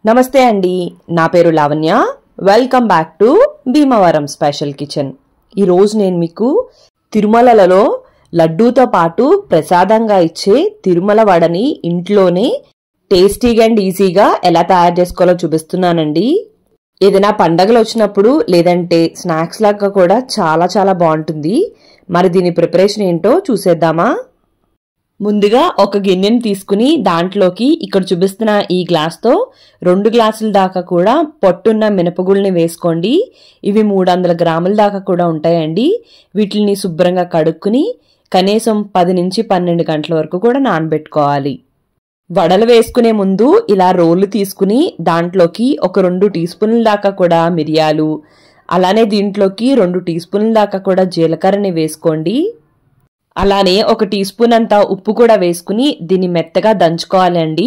నమస్తే అండి, నా పేరు Lavanya. Welcome back to Bhimavaram special kitchen. ఈరోజు నేను మీకు తిరుమలలో లడ్డూతో పాటు ప్రసాదంగా ఇచ్చే తిరుమల వడని ఇంట్లోనే టేస్టీగా అండ్ ఈజీగా ఎలా తయారు చేసుకోవాలో చూపిస్తున్నానండి. ఏదైనా పండగలు వచ్చినప్పుడు లేదంటే స్నాక్స్ లాగా కూడా చాలా చాలా బాగుంటుంది. మరి దీని ప్రిపరేషన్ ఏంటో చూసేద్దామా? ముందుగా ఒక గిన్నెని తీసుకుని దాంట్లోకి ఇక్కడ చూపిస్తున్న ఈ గ్లాస్తో 2 గ్లాసుల దాకా కూడా పొట్టున్న మినపగుళ్ళని వేసుకోండి. ఇవి 300 గ్రాముల దాకా కూడా ఉంటాయండి. వీటిని శుభ్రంగా కడుక్కుని కనీసం 10 నుంచి 12 గంటల వరకు కూడా నానబెట్టుకోవాలి. వడలు వేసుకునే ముందు ఇలా రోళ్ళు తీసుకుని దాంట్లోకి ఒక 2 టీ స్పూన్ల దాకా కూడా మిరియాలు, అలానే దీంట్లోకి 2 టీ స్పూన్ల దాకా కూడా జీలకర్రని వేసుకోండి. అలానే ఒక టీ స్పూన్ అంతా ఉప్పు కూడా వేసుకుని దీన్ని మెత్తగా దంచుకోవాలండి.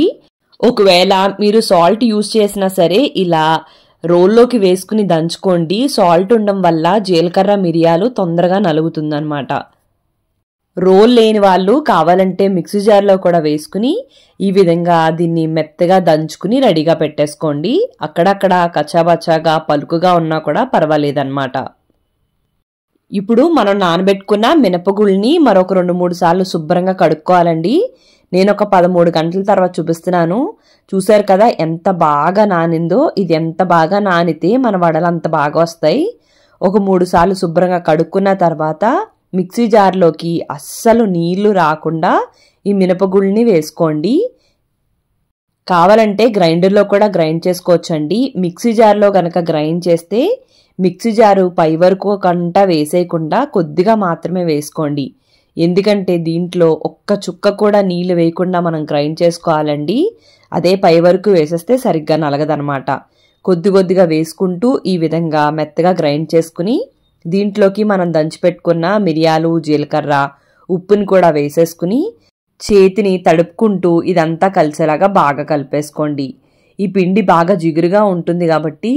ఒకవేళ మీరు సాల్ట్ యూజ్ చేసినా సరే ఇలా రోల్లోకి వేసుకుని దంచుకోండి. సాల్ట్ ఉండడం వల్ల జీలకర్ర మిరియాలు తొందరగా నలుగుతుందన్నమాట. రోల్ లేని వాళ్ళు కావాలంటే మిక్సీ జార్లో కూడా వేసుకుని ఈ విధంగా దీన్ని మెత్తగా దంచుకుని రెడీగా పెట్టేసుకోండి. అక్కడక్కడ కచ్చాబచ్చాగా పలుకుగా ఉన్నా కూడా పర్వాలేదన్నమాట. ఇప్పుడు మనం నానబెట్టుకున్న మినపగుళ్ళని మరొక 2-3 సార్లు శుభ్రంగా కడుక్కోవాలండి. నేను ఒక 13 గంటల తర్వాత చూపిస్తున్నాను. చూసారు కదా ఎంత బాగా నానిందో. ఇది ఎంత బాగా నానితే మన వడలు అంత బాగా వస్తాయి. ఒక 3 సార్లు శుభ్రంగా కడుక్కున్న తర్వాత మిక్సీ జార్లోకి అస్సలు నీళ్లు రాకుండా ఈ మినపగుళ్ళని వేసుకోండి. కావాలంటే గ్రైండర్లో కూడా గ్రైండ్ చేసుకోవచ్చండి. మిక్సీ జార్లో గనక గ్రైండ్ చేస్తే మిక్సీ జారు పై వరకు కంటా వేసేయకుండా కొద్దిగా మాత్రమే వేసుకోండి. ఎందుకంటే దీంట్లో ఒక్క చుక్క కూడా నీళ్లు వేయకుండా మనం గ్రైండ్ చేసుకోవాలండి. అదే పై వరకు వేసేస్తే సరిగ్గా నలగదనమాట. కొద్ది కొద్దిగా వేసుకుంటూ ఈ విధంగా మెత్తగా గ్రైండ్ చేసుకుని దీంట్లోకి మనం దంచిపెట్టుకున్న మిరియాలు, జీలకర్ర, ఉప్పుని కూడా వేసేసుకుని చేతిని తడుపుకుంటూ ఇదంతా కలిసేలాగా బాగా కలిపేసుకోండి. ఈ పిండి బాగా జిగురుగా ఉంటుంది కాబట్టి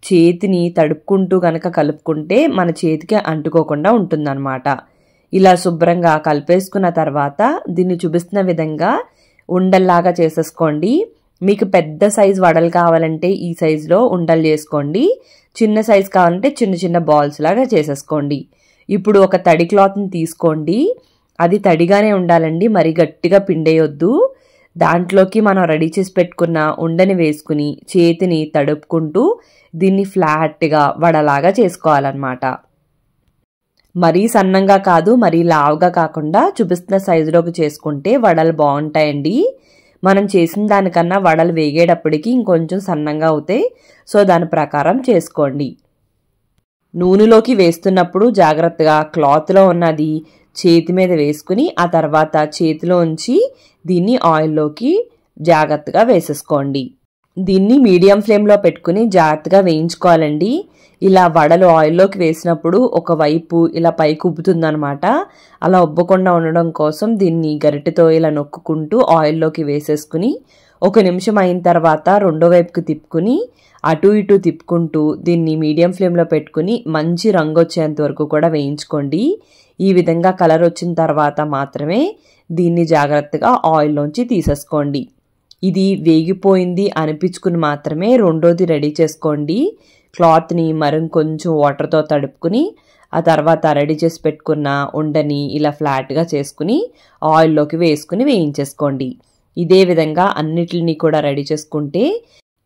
చేతిని తడుపుకుంటూ గనక కలుపుకుంటే మన చేతికి అంటుకోకుండా ఉంటుందన్నమాట. ఇలా శుభ్రంగా కలిపేసుకున్న తర్వాత దీన్ని చూపిస్తున్న విధంగా ఉండల్లాగా చేసేసుకోండి. మీకు పెద్ద సైజు వడలు కావాలంటే ఈ సైజులో ఉండలు చేసుకోండి. చిన్న సైజు కావాలంటే చిన్న చిన్న బాల్స్ లాగా చేసేసుకోండి. ఇప్పుడు ఒక తడి క్లాత్ని తీసుకోండి. అది తడిగానే ఉండాలండి, మరి గట్టిగా పిండేయొద్దు. దాంట్లోకి మనం రెడీ చేసి పెట్టుకున్న ఉండని వేసుకుని చేతిని తడుపుకుంటూ దీన్ని ఫ్లాట్గా వడలాగా చేసుకోవాలన్నమాట. మరీ సన్నంగా కాదు, మరీ లావుగా కాకుండా చూపిస్తున్న సైజులోకి చేసుకుంటే వడలు బాగుంటాయండి. మనం చేసిన దానికన్నా వడలు వేగేటప్పటికి ఇంకొంచెం సన్నంగా అవుతాయి. సో దాని ప్రకారం చేసుకోండి. నూనెలోకి వేస్తున్నప్పుడు జాగ్రత్తగా క్లాత్లో ఉన్నది చేతి మీద వేసుకుని ఆ తర్వాత చేతిలో ఉంచి దీన్ని ఆయిల్లోకి జాగ్రత్తగా వేసేసుకోండి. దీన్ని మీడియం ఫ్లేమ్లో పెట్టుకుని జాగ్రత్తగా వేయించుకోవాలండి. ఇలా వడలు ఆయిల్లోకి వేసినప్పుడు ఒకవైపు ఇలా పైకి ఉబ్బుతుందనమాట. అలా ఉబ్బకుండా ఉండడం కోసం దీన్ని గరిటెతో ఇలా నొక్కుంటూ ఆయిల్లోకి వేసేసుకుని 1 నిమిషం అయిన తర్వాత రెండో వైపుకి తిప్పుకుని అటు ఇటు తిప్పుకుంటూ దీన్ని మీడియం ఫ్లేమ్లో పెట్టుకుని మంచి రంగు వచ్చేంత వరకు కూడా వేయించుకోండి. ఈ విధంగా కలర్ వచ్చిన తర్వాత మాత్రమే దీన్ని జాగ్రత్తగా ఆయిల్లోంచి తీసేసుకోండి. ఇది వేగిపోయింది అనిపించుకుని మాత్రమే రెండోది రెడీ చేసుకోండి. క్లాత్ని మరింకొంచెం వాటర్తో తడుపుకుని ఆ తర్వాత రెడీ చేసి పెట్టుకున్న ఉండని ఇలా ఫ్లాట్గా చేసుకుని ఆయిల్లోకి వేసుకుని వేయించేసుకోండి. ఇదే విధంగా అన్నిటిని కూడా రెడీ చేసుకుంటే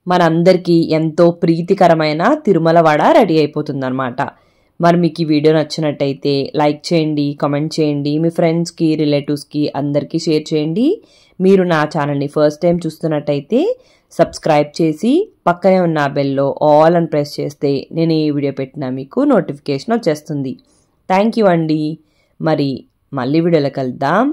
మనందరికీ ఎంతో ప్రీతికరమైన తిరుమల వడ రెడీ అయిపోతుందన్నమాట. మరి మీకు ఈ వీడియో నచ్చినట్టయితే లైక్ చేయండి, కామెంట్ చేయండి, మీ ఫ్రెండ్స్కి, రిలేటివ్స్కి అందరికీ షేర్ చేయండి. మీరు నా ఛానల్ని ఫస్ట్ టైం చూస్తున్నట్టయితే సబ్స్క్రైబ్ చేసి పక్కనే ఉన్న బెల్లో ఆల్ అని ప్రెస్ చేస్తే నేను ఏ వీడియో పెట్టినా మీకు నోటిఫికేషన్ వచ్చేస్తుంది. థ్యాంక్ యూ అండి. మరి మళ్ళీ వీడియోలో కలుద్దాం.